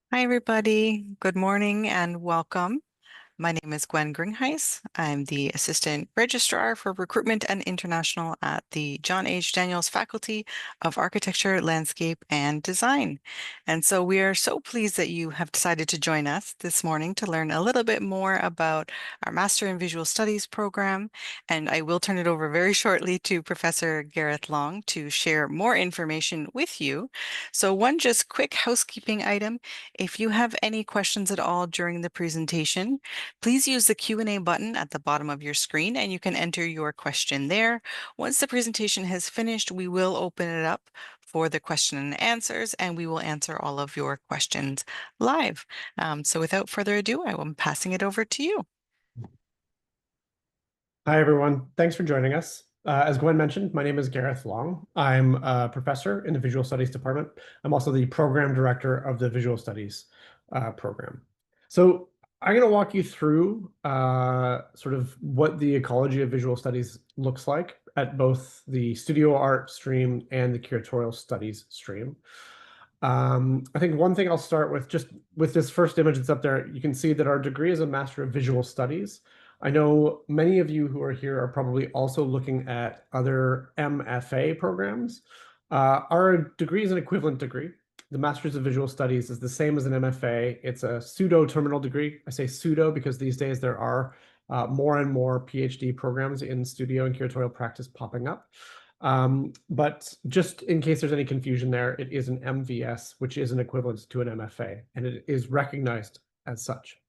Hi, everybody. Good morning and welcome. My name is Gwen Gringheis. I'm the Assistant Registrar for Recruitment and International at the John H. Daniels Faculty of Architecture, Landscape, and Design. And so we are so pleased that you have decided to join us this morning to learn a little bit more about our Master in Visual Studies program. And I will turn it over very shortly to Professor Gareth Long to share more information with you. So one just quick housekeeping item. If you have any questions at all during the presentation, please use the Q&A button at the bottom of your screen and you can enter your question there. Once the presentation has finished, we will open it up for the question and answers, and we will answer all of your questions live. So without further ado, I am passing it over to you. Hi, everyone. Thanks for joining us. As Gwen mentioned, my name is Gareth Long. I'm a professor in the Visual Studies Department. I'm also the program director of the Visual Studies program. So I'm going to walk you through sort of what the ecology of visual studies looks like at both the studio art stream and the curatorial studies stream. I think one thing I'll start with, just with this first image that's up there, you can see that our degree is a Master of Visual Studies. I know many of you who are here are probably also looking at other MFA programs. Our degree is an equivalent degree. The Masters of Visual Studies is the same as an MFA. It's a pseudo-terminal degree. I say pseudo because these days there are more and more PhD programs in studio and curatorial practice popping up. But just in case there's any confusion there, it is an MVS, which is an equivalent to an MFA, and it is recognized as such.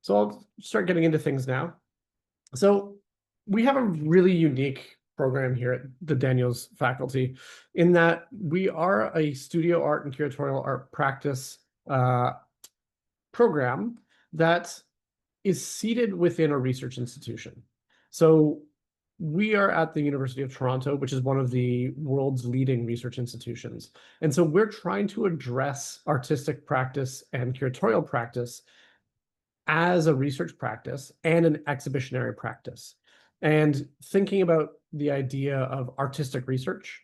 So I'll start getting into things now. So we have a really unique program here at the Daniels faculty in that we are a studio art and curatorial art practice program that is seated within a research institution. So we are at the University of Toronto, which is one of the world's leading research institutions. And so we're trying to address artistic practice and curatorial practice as a research practice and an exhibitionary practice. And thinking about the idea of artistic research,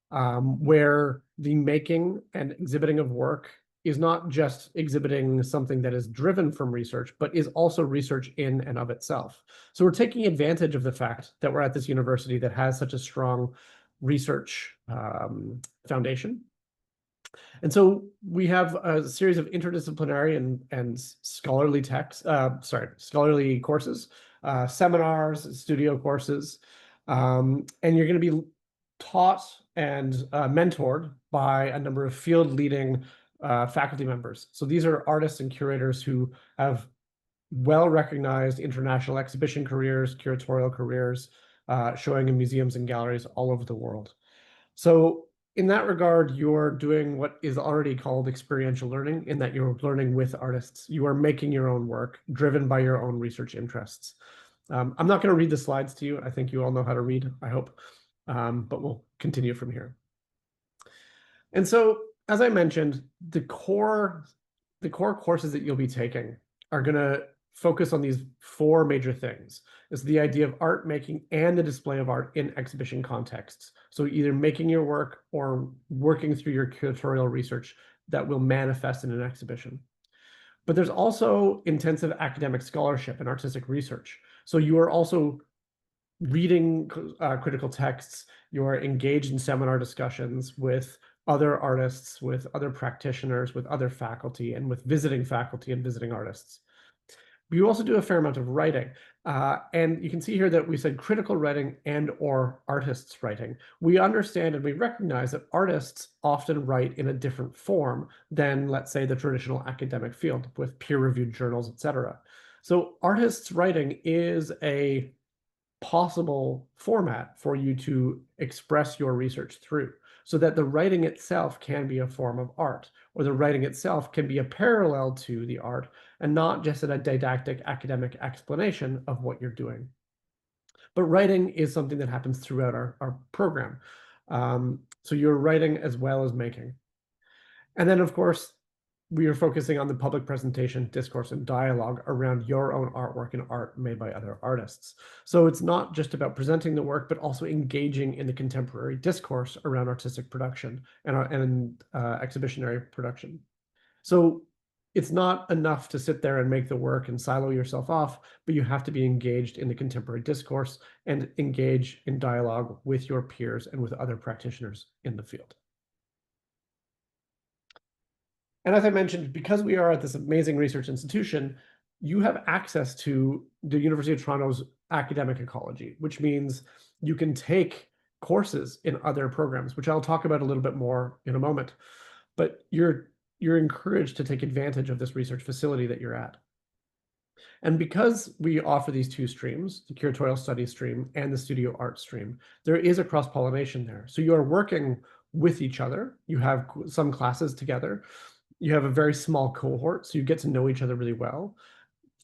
where the making and exhibiting of work is not just exhibiting something that is driven from research, but is also research in and of itself. So we're taking advantage of the fact that we're at this university that has such a strong research foundation. And so we have a series of interdisciplinary and scholarly scholarly courses, seminars, studio courses, and you're going to be taught and mentored by a number of field-leading faculty members. So these are artists and curators who have well-recognized international exhibition careers, curatorial careers, showing in museums and galleries all over the world. So in that regard, you're doing what is already called experiential learning, in that you're learning with artists. You are making your own work, driven by your own research interests. I'm not going to read the slides to you. I think you all know how to read, I hope, but we'll continue from here. And so, as I mentioned, the core courses that you'll be taking are going to focus on these four major things. It's the idea of art making and the display of art in exhibition contexts. So either making your work or working through your curatorial research that will manifest in an exhibition. But there's also intensive academic scholarship and artistic research. So you are also reading critical texts, you are engaged in seminar discussions with other artists, with other practitioners, with other faculty, and with visiting faculty and visiting artists. But you also do a fair amount of writing. And you can see here that we said critical writing and or artists writing. We understand and we recognize that artists often write in a different form than, let's say, the traditional academic field with peer-reviewed journals, etc. So artists writing is a possible format for you to express your research through, so that the writing itself can be a form of art, or the writing itself can be a parallel to the art and not just a didactic academic explanation of what you're doing. But writing is something that happens throughout our program. So you're writing as well as making. And then, of course, we are focusing on the public presentation, discourse, and dialogue around your own artwork and art made by other artists. So it's not just about presenting the work, but also engaging in the contemporary discourse around artistic production and exhibitionary production. So it's not enough to sit there and make the work and silo yourself off, but you have to be engaged in the contemporary discourse and engage in dialogue with your peers and with other practitioners in the field. And as I mentioned, because we are at this amazing research institution, you have access to the University of Toronto's academic ecology, which means you can take courses in other programs, which I'll talk about a little bit more in a moment. But you're encouraged to take advantage of this research facility that you're at. And because we offer these two streams, the curatorial studies stream and the studio art stream, there is a cross-pollination there. So you are working with each other. You have some classes together. You have a very small cohort, so you get to know each other really well.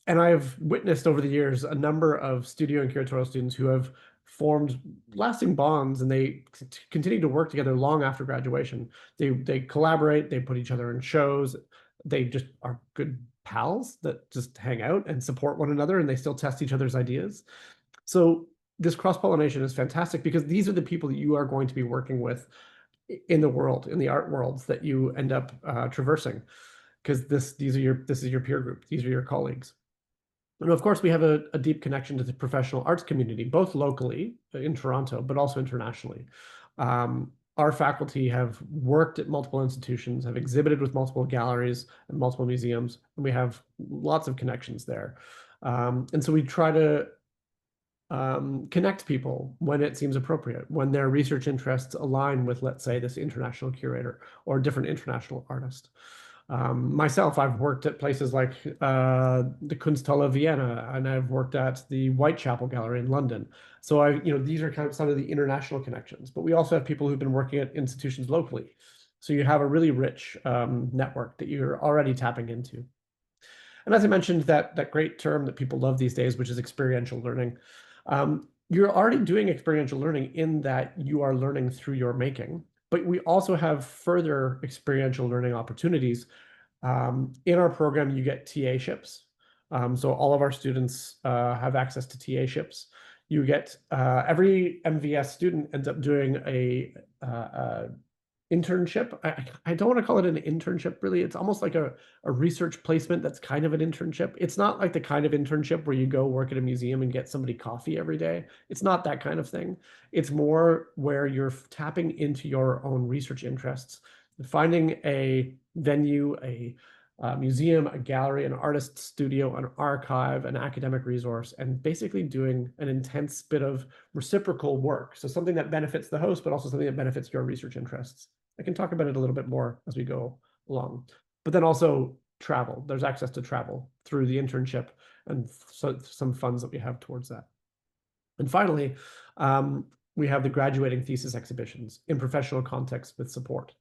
And I've witnessed over the years a number of studio and curatorial students who have formed lasting bonds, and they continue to work together long after graduation. They collaborate, they put each other in shows, they just are good pals that just hang out and support one another, and they still test each other's ideas. So this cross-pollination is fantastic because these are the people that you are going to be working with in the world, in the art worlds that you end up traversing, because this is your peer group, these are your colleagues. And of course, we have a deep connection to the professional arts community, both locally in Toronto, but also internationally. Our faculty have worked at multiple institutions, have exhibited with multiple galleries and multiple museums, and we have lots of connections there. And so we try to connect people when it seems appropriate, when their research interests align with, let's say, this international curator or a different international artist. Myself, I've worked at places like the Kunsthalle Vienna, and I've worked at the Whitechapel Gallery in London. So these are kind of some of the international connections, but we also have people who've been working at institutions locally. So you have a really rich network that you're already tapping into. And as I mentioned, that great term that people love these days, which is experiential learning. You're already doing experiential learning in that you are learning through your making, but we also have further experiential learning opportunities. In our program, you get TA-ships. So all of our students have access to TA-ships. You get every MVS student ends up doing a internship. I don't want to call it an internship, really. It's almost like a research placement that's kind of an internship. It's not like the kind of internship where you go work at a museum and get somebody coffee every day. It's not that kind of thing. It's more where you're tapping into your own research interests, finding a venue, a museum, a gallery, an artist studio, an archive, an academic resource, and basically doing an intense bit of reciprocal work. So something that benefits the host, but also something that benefits your research interests. I can talk about it a little bit more as we go along. But then also travel. There's access to travel through the internship and so some funds that we have towards that. And finally, we have the graduating thesis exhibitions in professional context with support.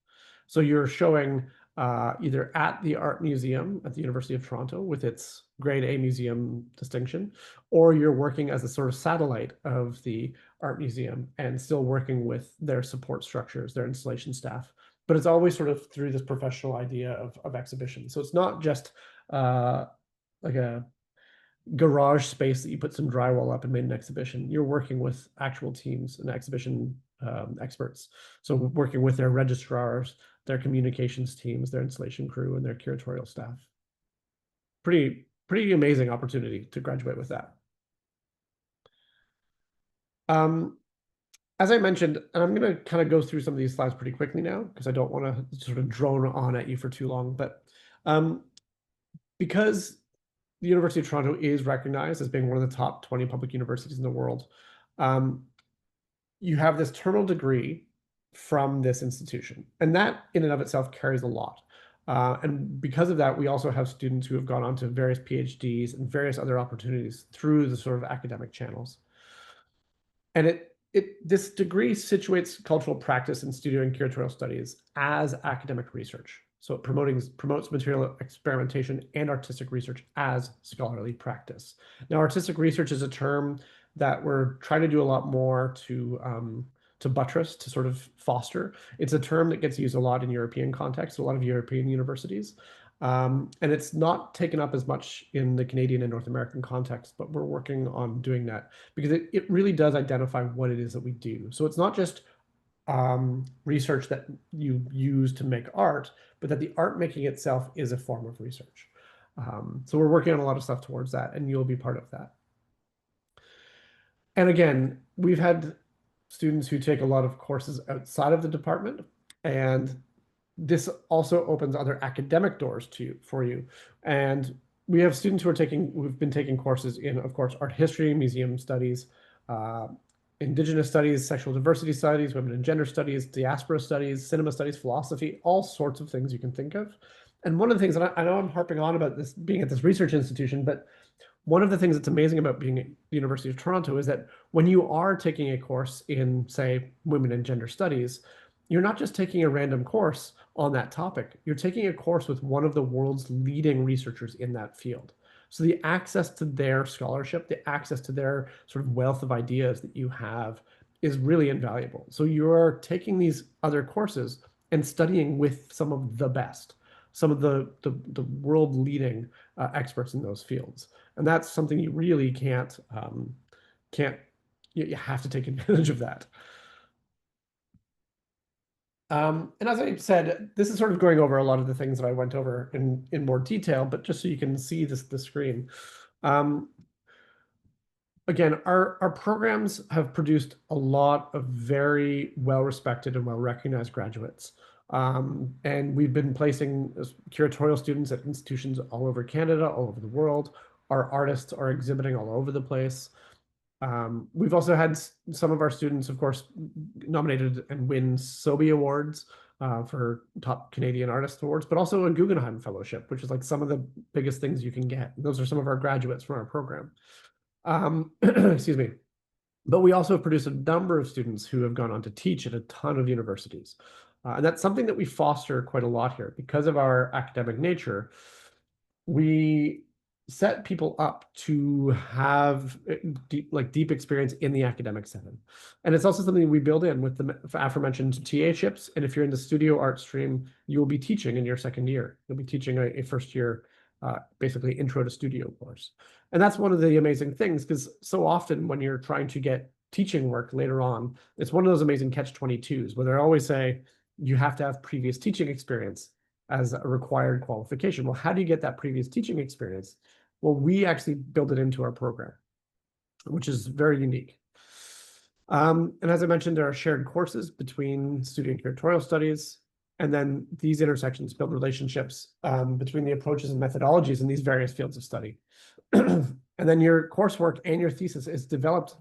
So you're showing either at the Art Museum at the University of Toronto with its Grade A museum distinction, or you're working as a sort of satellite of the Art Museum and still working with their support structures, their installation staff. But it's always sort of through this professional idea of exhibition. So it's not just like a garage space that you put some drywall up and made an exhibition. You're working with actual teams and exhibition experts. So working with their registrars, their communications teams, their installation crew, and their curatorial staff. Pretty amazing opportunity to graduate with that. As I mentioned, and I'm going to kind of go through some of these slides pretty quickly now because I don't want to sort of drone on at you for too long, but because the University of Toronto is recognized as being one of the top 20 public universities in the world, you have this terminal degree from this institution, and that in and of itself carries a lot. And because of that, we also have students who have gone on to various PhDs and various other opportunities through the sort of academic channels. And this degree situates cultural practice in studio and curatorial studies as academic research. So it promotes material experimentation and artistic research as scholarly practice. Now, artistic research is a term that we're trying to do a lot more to buttress, to sort of foster. It's a term that gets used a lot in European context, a lot of European universities. And it's not taken up as much in the Canadian and North American context, but we're working on doing that because it really does identify what it is that we do. So it's not just research that you use to make art, but that the art making itself is a form of research. So we're working on a lot of stuff towards that, and you'll be part of that. And again, we've had students who take a lot of courses outside of the department, and this also opens other academic doors for you. And we have students who've been taking courses in, of course, art history, museum studies, uh, Indigenous studies, sexual diversity studies, women and gender studies, diaspora studies, cinema studies, philosophy, all sorts of things you can think of. And one of the things, and I know I'm harping on about this being at this research institution, but one of the things that's amazing about being at the University of Toronto is that when you are taking a course in, say, women and gender studies, you're not just taking a random course on that topic. You're taking a course with one of the world's leading researchers in that field. So the access to their scholarship, the access to their sort of wealth of ideas that you have is really invaluable. So you're taking these other courses and studying with some of the best, some of the world leading experts in those fields. And that's something you really can't, you have to take advantage of that. And as I said, this is sort of going over a lot of the things that I went over in more detail, but just so you can see the screen. Again, our programs have produced a lot of very well-respected and well-recognized graduates. And we've been placing curatorial students at institutions all over Canada, all over the world. Our artists are exhibiting all over the place. We've also had some of our students, of course, nominated and win Sobey Awards for top Canadian artist awards, but also a Guggenheim Fellowship, which is like some of the biggest things you can get. Those are some of our graduates from our program. Excuse me. But we also have produced a number of students who have gone on to teach at a ton of universities. And that's something that we foster quite a lot here. Because of our academic nature, we set people up to have deep experience in the academic setting. And it's also something we build in with the aforementioned TA-ships. And if you're in the studio art stream, you will be teaching in your second year. You'll be teaching a first year, basically intro to studio course. And that's one of the amazing things, because so often when you're trying to get teaching work later on, it's one of those amazing catch-22s where they always say, you have to have previous teaching experience as a required qualification. Well, how do you get that previous teaching experience? Well, we actually build it into our program, which is very unique. And as I mentioned, there are shared courses between student curatorial studies, and then these intersections build relationships between the approaches and methodologies in these various fields of study. And then your coursework and your thesis is developed.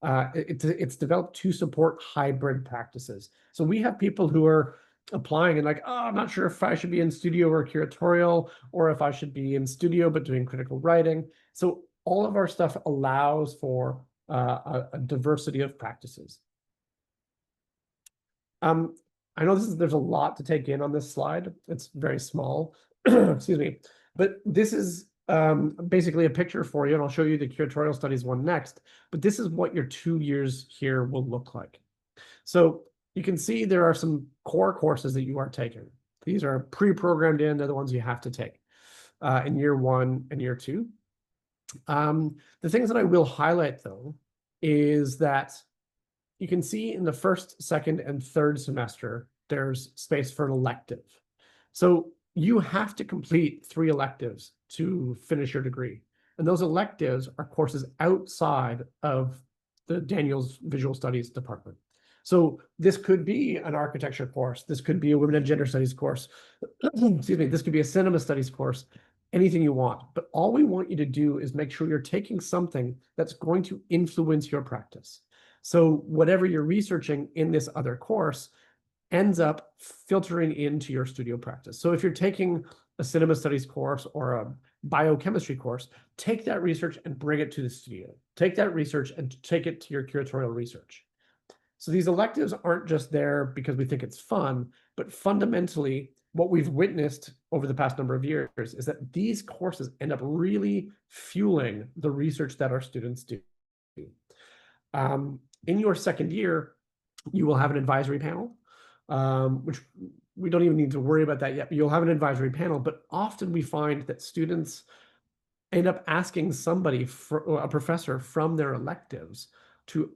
It's developed to support hybrid practices. So we have people who are applying and like, oh, I'm not sure if I should be in studio or curatorial, or if I should be in studio but doing critical writing. So all of our stuff allows for a diversity of practices. I know there's a lot to take in on this slide. It's very small, excuse me, but this is basically a picture for you, and I'll show you the curatorial studies one next, but this is what your 2 years here will look like. So you can see there are some core courses that you are taking. These are pre-programmed in, they're the ones you have to take in year 1 and year 2. The things that I will highlight though, is that you can see in the first, second, and third semester, there's space for an elective. So you have to complete 3 electives to finish your degree. And those electives are courses outside of the Daniels Visual Studies department. So this could be an architecture course. This could be a women and gender studies course. Excuse me. This could be a cinema studies course, anything you want. But all we want you to do is make sure you're taking something that's going to influence your practice. So whatever you're researching in this other course ends up filtering into your studio practice. So if you're taking a cinema studies course or a biochemistry course, take that research and bring it to the studio. Take that research and take it to your curatorial research. So these electives aren't just there because we think it's fun, but fundamentally what we've witnessed over the past number of years is that these courses end up really fueling the research that our students do. In your second year, you will have an advisory panel, which we don't even need to worry about that yet, but you'll have an advisory panel. But often we find that students end up asking somebody, a professor from their electives, to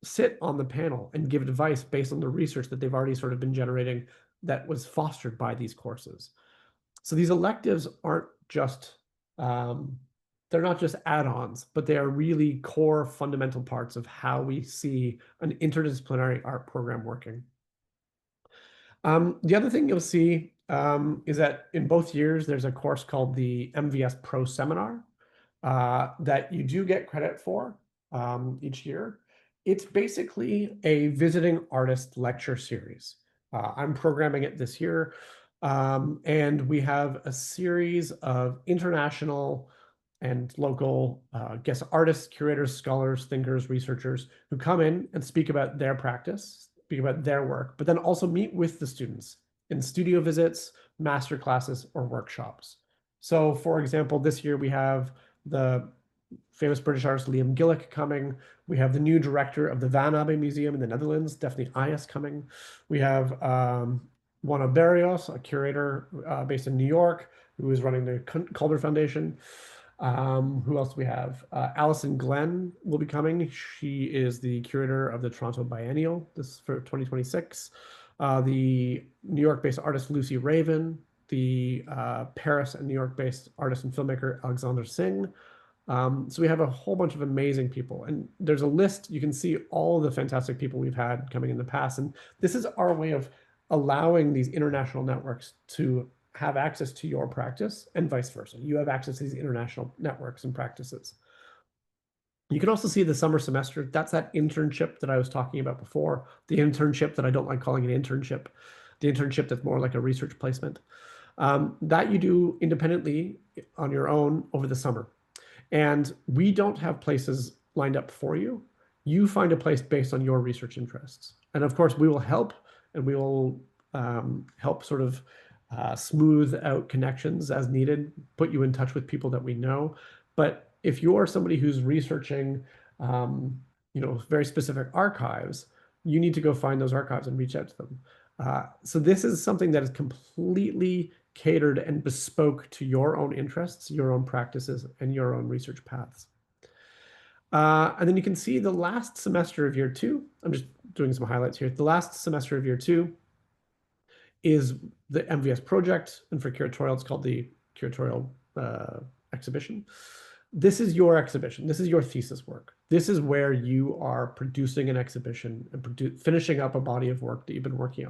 sit on the panel and give advice based on the research that they've already sort of been generating that was fostered by these courses. So these electives aren't just, they're not just add-ons, but they are really core fundamental parts of how we see an interdisciplinary art program working. The other thing you'll see is that in both years, there's a course called the MVS Pro Seminar that you do get credit for each year. It's basically a visiting artist lecture series. I'm programming it this year, and we have a series of international and local guest artists, curators, scholars, thinkers, researchers who come in and speak about their practice, speak about their work, but then also meet with the students in studio visits, master classes, or workshops. So for example, this year we have the famous British artist Liam Gillick coming. We have the new director of the Van Abbe Museum in the Netherlands, Stephanie Ayers, coming. We have Juana Barrios, a curator based in New York, who is running the Calder Foundation. Who else do we have? Alison Glenn will be coming. She is the curator of the Toronto Biennial, this for 2026. The New York-based artist Lucy Raven, the Paris and New York-based artist and filmmaker Alexander Singh. So we have a whole bunch of amazing people, and there's a list. You can see all the fantastic people we've had coming in the past, and this is our way of allowing these international networks to have access to your practice and vice versa. You have access to these international networks and practices. You can also see the summer semester. That's that internship that I was talking about before, the internship that I don't like calling an internship, the internship that's more like a research placement, that you do independently on your own over the summer. And we don't have places lined up for you. You find a place based on your research interests. And of course, we will help, and we will help sort of smooth out connections as needed, put you in touch with people that we know. But if you're somebody who's researching, very specific archives, you need to go find those archives and reach out to them. So this is something that is completely catered and bespoke to your own interests, your own practices, and your own research paths. And then you can see the last semester of year 2. I'm just doing some highlights here. The last semester of year 2 is the MVS project, and for curatorial, it's called the curatorial exhibition. This is your exhibition. This is your thesis work. This is where you are producing an exhibition and finishing up a body of work that you've been working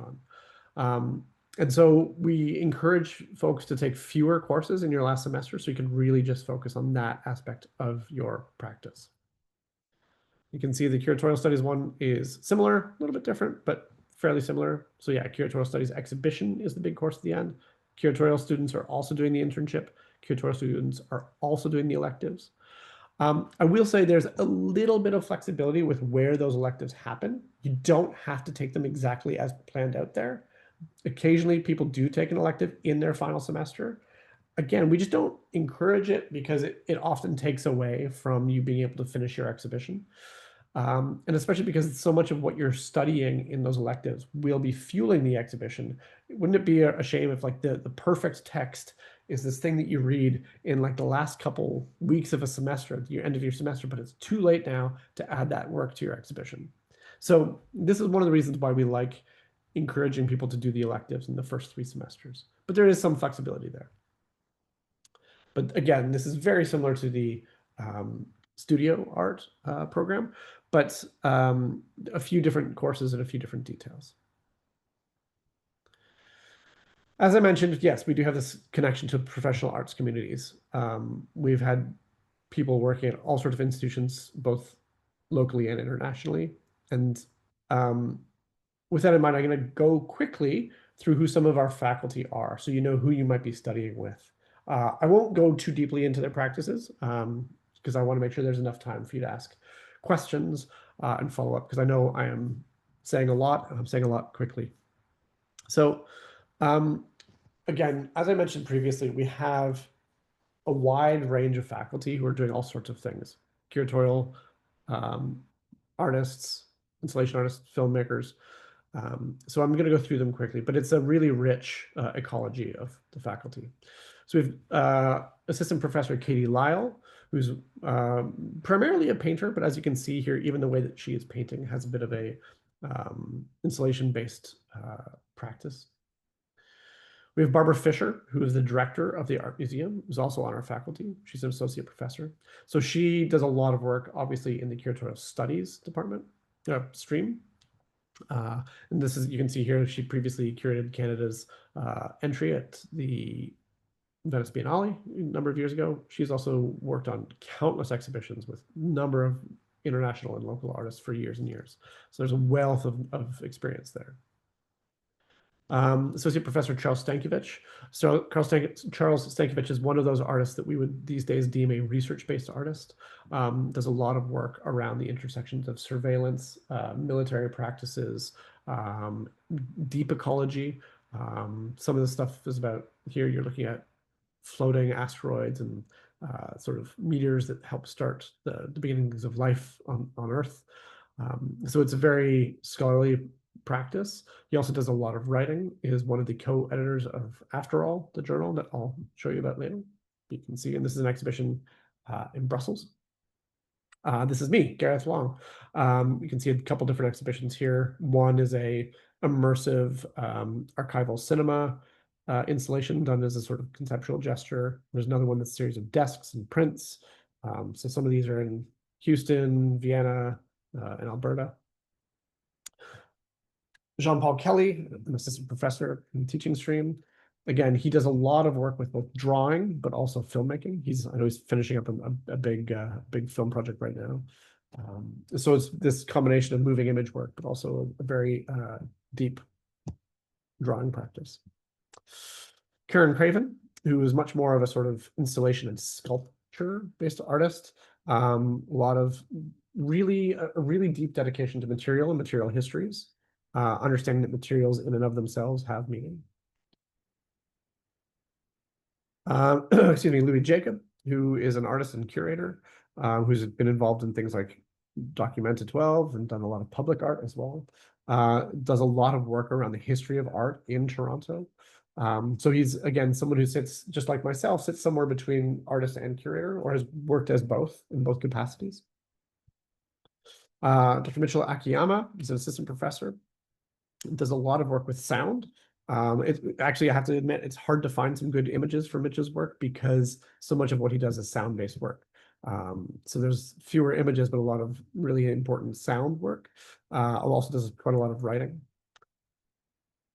on. And so we encourage folks to take fewer courses in your last semester so you can really just focus on that aspect of your practice. You can see the curatorial studies one is similar, a little bit different, but fairly similar. So yeah, curatorial studies exhibition is the big course at the end. Curatorial students are also doing the internship. Curatorial students are also doing the electives. I will say there's a little bit of flexibility with where those electives happen. You don't have to take them exactly as planned out there. Occasionally, people do take an elective in their final semester. Again, we just don't encourage it because it often takes away from you being able to finish your exhibition. And especially because so much of what you're studying in those electives will be fueling the exhibition. Wouldn't it be a shame if like the perfect text is this thing that you read in like the last couple weeks of a semester, at the end of your semester, but it's too late now to add that work to your exhibition. So this is one of the reasons why we like encouraging people to do the electives in the first 3 semesters, but there is some flexibility there. But again, this is very similar to the studio art program, but a few different courses and a few different details. As I mentioned, yes, we do have this connection to professional arts communities. We've had people working at all sorts of institutions, both locally and internationally. And with that in mind, I'm going to go quickly through who some of our faculty are, so you know who you might be studying with. I won't go too deeply into their practices because I want to make sure there's enough time for you to ask questions and follow up, because I know I am saying a lot and I'm saying a lot quickly. So again, as I mentioned previously, we have a wide range of faculty who are doing all sorts of things: curatorial, artists, installation artists, filmmakers. So I'm going to go through them quickly, but it's a really rich ecology of the faculty. So we have Assistant Professor Katie Lyle, who's primarily a painter, but as you can see here, even the way that she is painting has a bit of a installation-based practice. We have Barbara Fisher, who is the director of the Art Museum, who's also on our faculty. She's an associate professor. So she does a lot of work, obviously, in the curatorial studies department stream. And this is, you can see here, she previously curated Canada's entry at the Venice Biennale a number of years ago. She's also worked on countless exhibitions with a number of international and local artists for years and years. So there's a wealth of experience there. Associate Professor Charles Stankiewicz. So Charles Stankiewicz is one of those artists that we would these days deem a research-based artist. Does a lot of work around the intersections of surveillance, military practices, deep ecology. Some of the stuff is about here, you're looking at floating asteroids and sort of meteors that help start the beginnings of life on Earth. So it's a very scholarly practice. He also does a lot of writing, is one of the co-editors of After All, the journal that I'll show you about later. You can see, and this is an exhibition in Brussels. This is me, Gareth Wong. You can see a couple different exhibitions here. One is a immersive archival cinema installation done as a sort of conceptual gesture. There's another one that's a series of desks and prints. So some of these are in Houston, Vienna, and Alberta. Jean-Paul Kelly, an assistant professor in the teaching stream. Again, he does a lot of work with both drawing, but also filmmaking. I know he's finishing up a big film project right now. So it's this combination of moving image work, but also a very deep drawing practice. Karen Craven, who is much more of a sort of installation and sculpture-based artist. A lot of really deep dedication to material and material histories. Understanding that materials in and of themselves have meaning. Excuse me, Louis Jacob, who is an artist and curator, who's been involved in things like Documenta 12 and done a lot of public art as well. Does a lot of work around the history of art in Toronto. So he's, again, someone who sits, just like myself, sits somewhere between artist and curator, or has worked as both in both capacities. Dr. Mitchell Akiyama is an assistant professor. Does a lot of work with sound. Actually, I have to admit, it's hard to find some good images for Mitch's work because so much of what he does is sound-based work. So there's fewer images, but a lot of really important sound work. Also does quite a lot of writing.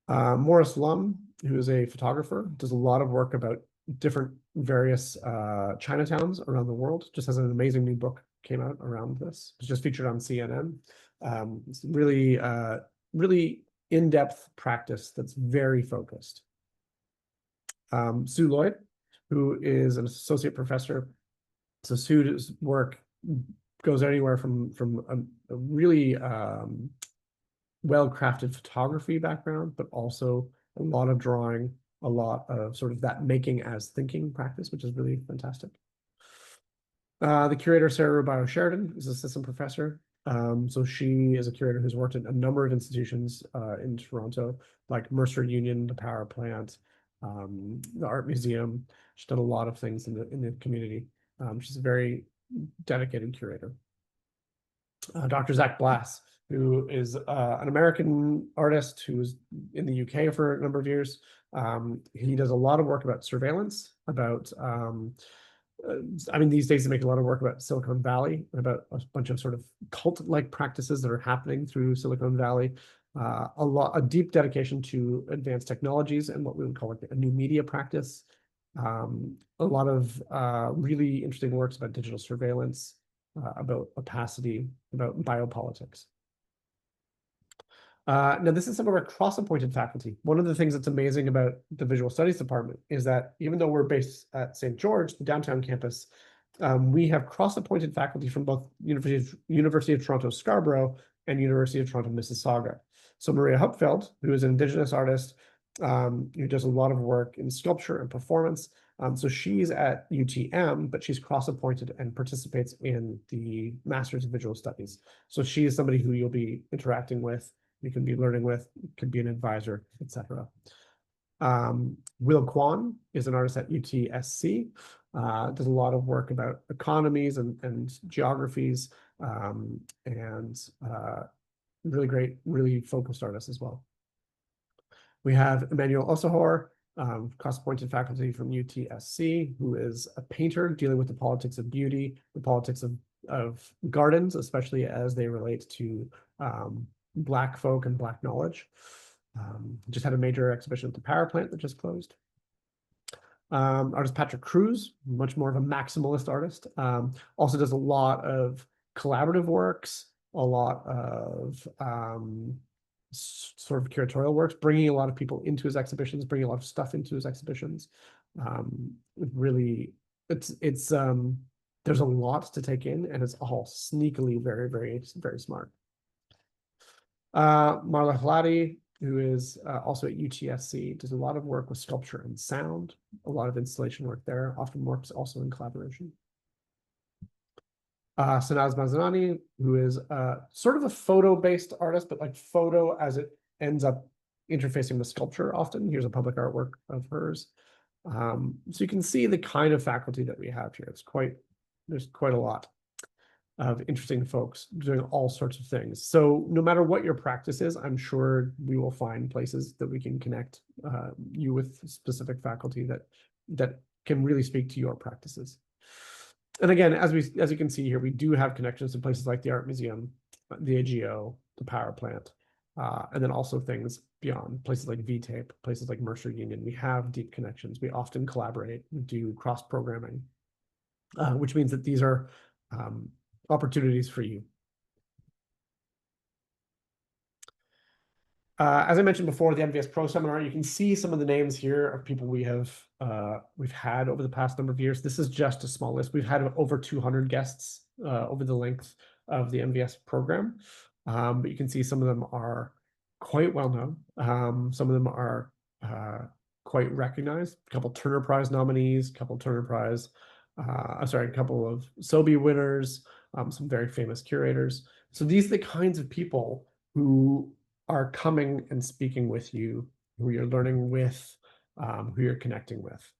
Morris Lum, who is a photographer, does a lot of work about different various Chinatowns around the world. Just has an amazing new book came out around this. It's just featured on CNN. It's really in-depth practice that's very focused. Sue Lloyd, who is an associate professor. So Sue's work goes anywhere from a really well-crafted photography background, but also a lot of drawing, a lot of sort of that making as thinking practice, which is really fantastic. The curator, Sarah Rubio Sheridan, is assistant professor. So she is a curator who's worked at a number of institutions in Toronto, like Mercer Union, the power plant, the art museum. She's done a lot of things in the community. She's a very dedicated curator. Dr. Zach Blass, who is an American artist who's in the UK for a number of years. He does a lot of work about surveillance, about I mean, these days they make a lot of work about Silicon Valley, about a bunch of sort of cult-like practices that are happening through Silicon Valley. A deep dedication to advanced technologies and what we would call like a new media practice. A lot of really interesting works about digital surveillance, about opacity, about biopolitics. Now, this is some of our cross-appointed faculty. One of the things that's amazing about the Visual Studies Department is that even though we're based at St. George, the downtown campus, we have cross-appointed faculty from both University of Toronto Scarborough and University of Toronto Mississauga. So Maria Hupfeld, who is an Indigenous artist, who does a lot of work in sculpture and performance. So she's at UTM, but she's cross-appointed and participates in the Masters of Visual Studies. So she is somebody who you'll be interacting with, you can be learning with, could be an advisor, etc. Will Kwan is an artist at UTSC, does a lot of work about economies and geographies, and really great, really focused artist as well. We have Emmanuel Osahor, cross-appointed faculty from UTSC, who is a painter dealing with the politics of beauty, the politics of gardens, especially as they relate to Black folk and Black knowledge. Just had a major exhibition at the Power Plant that just closed. Artist Patrick Cruz, much more of a maximalist artist, also does a lot of collaborative works, a lot of sort of curatorial works, bringing a lot of people into his exhibitions, bringing a lot of stuff into his exhibitions. Really, it's there's a lot to take in, and it's all sneakily very, very, very smart. Marla Hladi, who is also at UTSC, does a lot of work with sculpture and sound, a lot of installation work there, often works also in collaboration. Sanaz Mazanani, who is sort of a photo-based artist, but like photo as it ends up interfacing with sculpture often. Here's a public artwork of hers. So you can see the kind of faculty that we have here. There's quite a lot of interesting folks doing all sorts of things. So no matter what your practice is, I'm sure we will find places that we can connect you with specific faculty that can really speak to your practices. And again, as you can see here, we do have connections to places like the Art Museum, the AGO, the Power Plant, and then also things beyond, places like VTape, places like Mercer Union. We have deep connections. We often collaborate, we do cross-programming, which means that these are opportunities for you. As I mentioned before, the NVS Pro Seminar, you can see some of the names here of people we've had over the past number of years. This is just a small list. We've had over 200 guests over the length of the NVS program, but you can see some of them are quite well known. Some of them are quite recognized. A couple Turner Prize nominees, a couple Turner Prize, a couple of Sobey winners, some very famous curators. So these are the kinds of people who are coming and speaking with you, who you're learning with, who you're connecting with.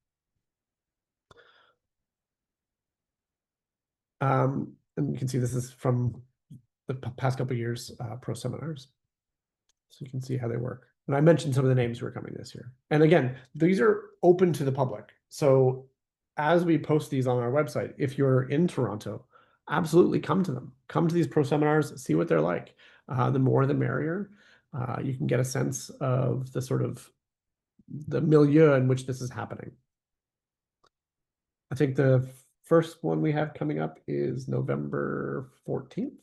And you can see this is from the past couple of years pro seminars. So you can see how they work. And I mentioned some of the names who are coming this year. And again, these are open to the public. So as we post these on our website, if you're in Toronto, absolutely come to them. Come to these pro seminars, see what they're like. The more the merrier. You can get a sense of the sort of the milieu in which this is happening. I think the first one we have coming up is November 14th,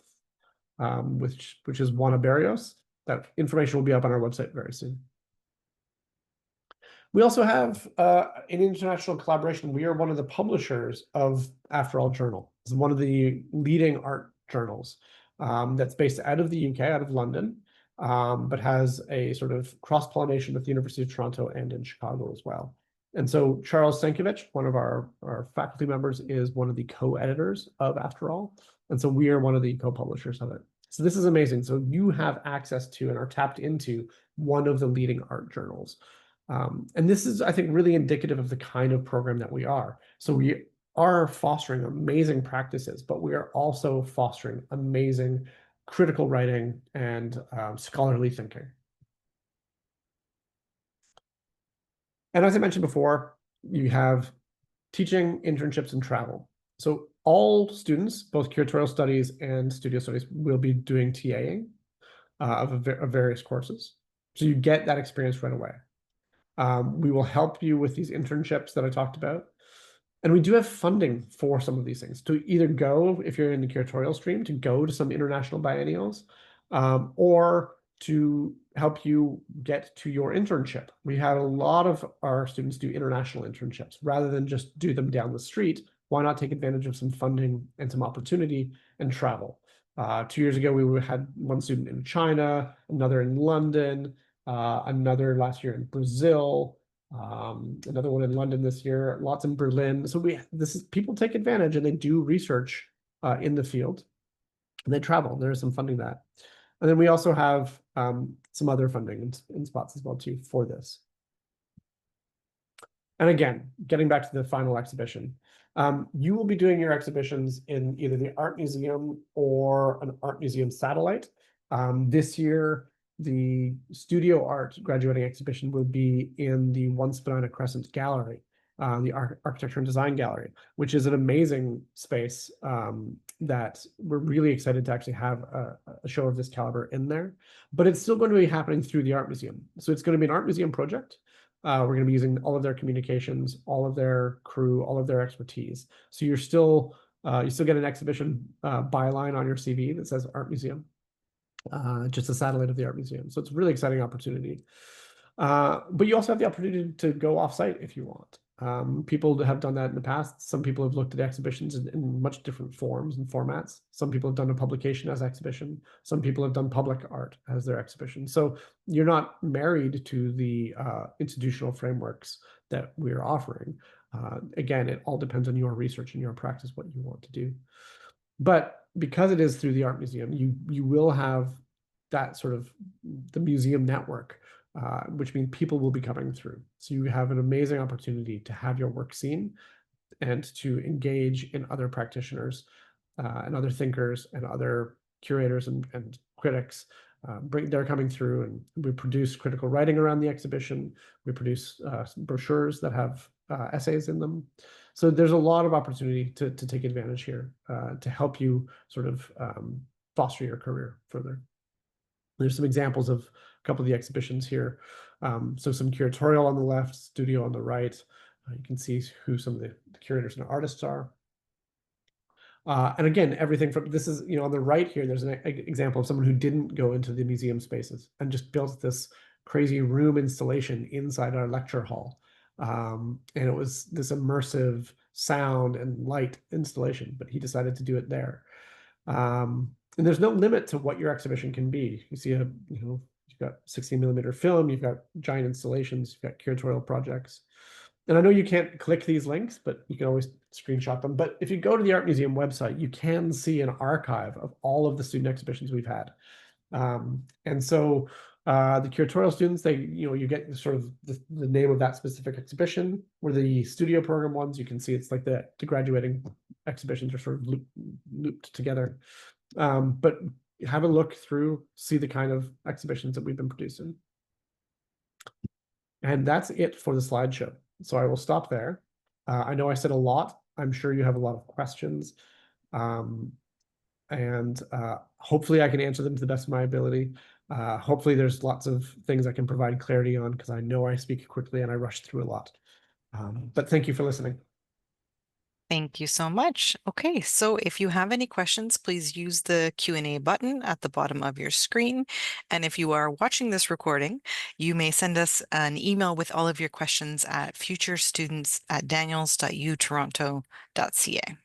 which is Juana Barrios. That information will be up on our website very soon. We also have an international collaboration. We are one of the publishers of After All Journal. It's one of the leading art journals that's based out of the UK, out of London. But has a sort of cross-pollination with the University of Toronto and in Chicago as well. And so Charles Stankiewicz, one of our faculty members, is one of the co-editors of After All. And so we are one of the co-publishers of it. So this is amazing. So you have access to and are tapped into one of the leading art journals. And this is, I think, really indicative of the kind of program that we are. So we are fostering amazing practices, but we are also fostering amazing critical writing and scholarly thinking. And as I mentioned before, you have teaching, internships, and travel. So all students, both curatorial studies and studio studies, will be doing TAing of various courses. So you get that experience right away. We will help you with these internships that I talked about. And we do have funding for some of these things to either go, if you're in the curatorial stream, to go to some international biennials, or to help you get to your internship. We had a lot of our students do international internships rather than just do them down the street. Why not take advantage of some funding and some opportunity and travel? 2 years ago, we had one student in China, another in London, another last year in Brazil, another one in London this year, lots in Berlin. So people take advantage and they do research in the field and they travel. There's some funding that. And then we also have some other funding in spots as well too for this. And again, getting back to the final exhibition, you will be doing your exhibitions in either the art museum or an art museum satellite. This year, the studio art graduating exhibition will be in the One Spadina Crescent Gallery, the Architecture and Design Gallery, which is an amazing space that we're really excited to actually have a show of this caliber in there. But it's still going to be happening through the art museum. So it's going to be an art museum project. We're going to be using all of their communications, all of their crew, all of their expertise. So you still get an exhibition byline on your CV that says Art Museum, just a satellite of the Art Museum. So it's a really exciting opportunity. But you also have the opportunity to go offsite if you want. People have done that in the past. Some people have looked at exhibitions in much different forms and formats. Some people have done a publication as exhibition. Some people have done public art as their exhibition. So you're not married to the institutional frameworks that we're offering. Again, it all depends on your research and your practice, what you want to do. But because it is through the art museum, you will have that sort of the museum network, which means people will be coming through. So you have an amazing opportunity to have your work seen and to engage in other practitioners and other thinkers and other curators and critics. They're coming through, and we produce critical writing around the exhibition. We produce brochures that have essays in them. So there's a lot of opportunity to take advantage here to help you sort of foster your career further. There's some examples of a couple of the exhibitions here. So some curatorial on the left, studio on the right. You can see who some of the curators and artists are. And again, everything from this is, on the right here, there's an example of someone who didn't go into the museum spaces and just built this crazy room installation inside our lecture hall. And it was this immersive sound and light installation, but he decided to do it there. And there's no limit to what your exhibition can be. You see you've got 16mm film, you've got giant installations, you've got curatorial projects. And I know you can't click these links, but you can always screenshot them. But if you go to the Art Museum website, you can see an archive of all of the student exhibitions we've had. And so the curatorial students, you get sort of the name of that specific exhibition. Where the studio program ones, you can see it's like the graduating exhibitions are sort of looped together. But have a look through, see the kind of exhibitions that we've been producing. And that's it for the slideshow. So I will stop there. I know I said a lot. I'm sure you have a lot of questions. And hopefully I can answer them to the best of my ability. Hopefully there's lots of things I can provide clarity on, because I know I speak quickly and I rush through a lot. But thank you for listening. Thank you so much. Okay, so if you have any questions, please use the Q&A button at the bottom of your screen. And if you are watching this recording, you may send us an email with all of your questions at futurestudents@daniels.utoronto.ca.